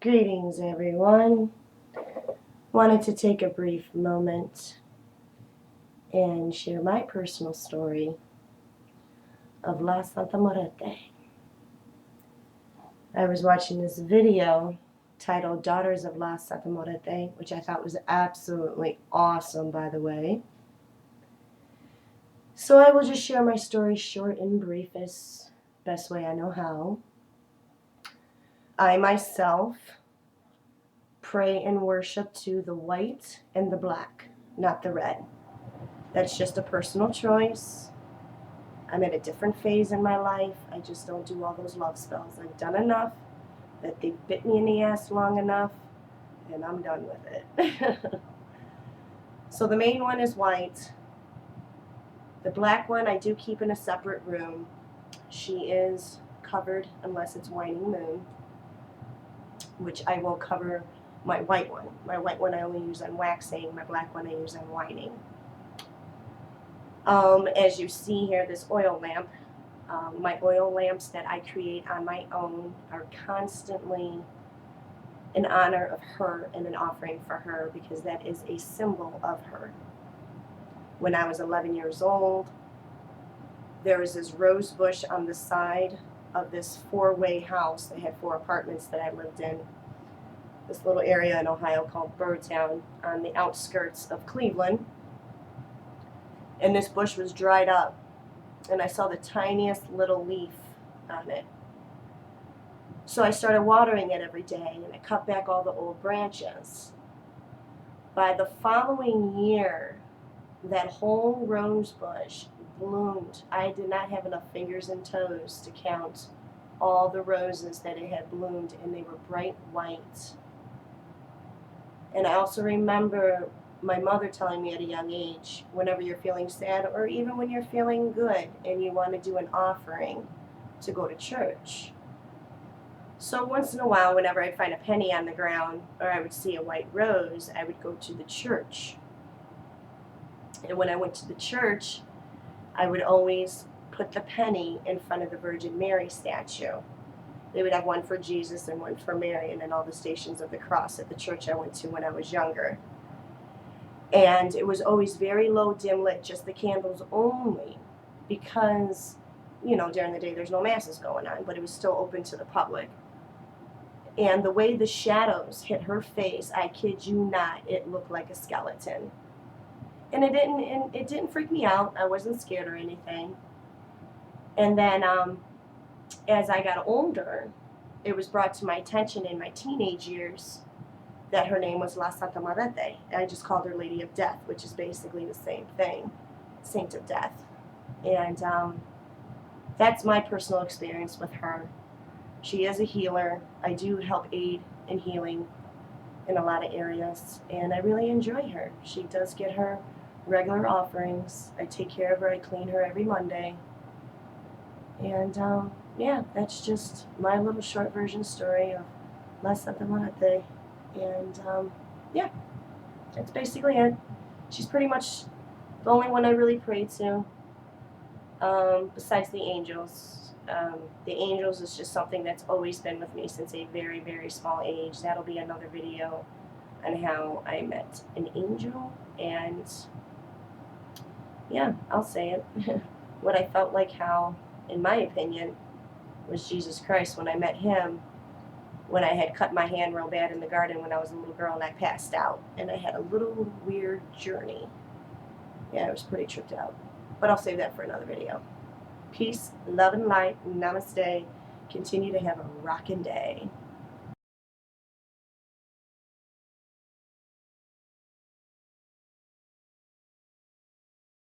Greetings, everyone. Wanted to take a brief moment and share my personal story of La Santa Muerte. I was watching this video titled Daughters of La Santa Muerte, which I thought was absolutely awesome, by the way. So I will just share my story short and brief as best way I know how. I myself pray and worship to the white and the black, not the red. That's just a personal choice. I'm at a different phase in my life. I just don't do all those love spells. I've done enough, that they bit me in the ass long enough, and I'm done with it. So the main one is white. The black one I do keep in a separate room. She is covered unless it's waning moon, which I will cover my white one. My white one I only use on waxing. My black one I use on whining. As you see here, this oil lamp, my oil lamps that I create on my own are constantly in honor of her and an offering for her, because that is a symbol of her. When I was 11 years old, there was this rose bush on the side of this four-way house. They had 4 apartments that I lived in. This little area in Ohio called Birdtown on the outskirts of Cleveland. And this bush was dried up, and I saw the tiniest little leaf on it. So I started watering it every day, and I cut back all the old branches. By the following year, that whole rose bush bloomed. I did not have enough fingers and toes to count all the roses that it had bloomed, and they were bright white. And I also remember my mother telling me at a young age, whenever you're feeling sad, or even when you're feeling good and you want to do an offering, to go to church. So once in a while, whenever I'd find a penny on the ground or I would see a white rose, I would go to the church. And when I went to the church, I would always put the penny in front of the Virgin Mary statue. They would have one for Jesus and one for Mary, and then all the Stations of the Cross at the church I went to when I was younger. And it was always very low, dim lit, just the candles only, because, during the day there's no masses going on, but it was still open to the public. And the way the shadows hit her face, I kid you not, it looked like a skeleton. And it didn't freak me out. I wasn't scared or anything. And then as I got older, it was brought to my attention in my teenage years that her name was La Santa Muerte. I just called her Lady of Death, which is basically the same thing, Saint of Death. And that's my personal experience with her. She is a healer. I do help aid in healing in a lot of areas, and I really enjoy her. She does get her regular offerings. I take care of her. I clean her every Monday. And yeah, that's just my little short version story of La Santa Muerte. And yeah, that's basically it. She's pretty much the only one I really pray to, besides the angels. The angels is just something that's always been with me since a very, very small age. That'll be another video on how I met an angel, and yeah, I'll say it. What I felt like how, in my opinion, was Jesus Christ when I met him, when I had cut my hand real bad in the garden when I was a little girl and I passed out, and I had a little weird journey. Yeah, I was pretty tripped out, but I'll save that for another video. Peace, love, and light. Namaste. Continue to have a rockin' day.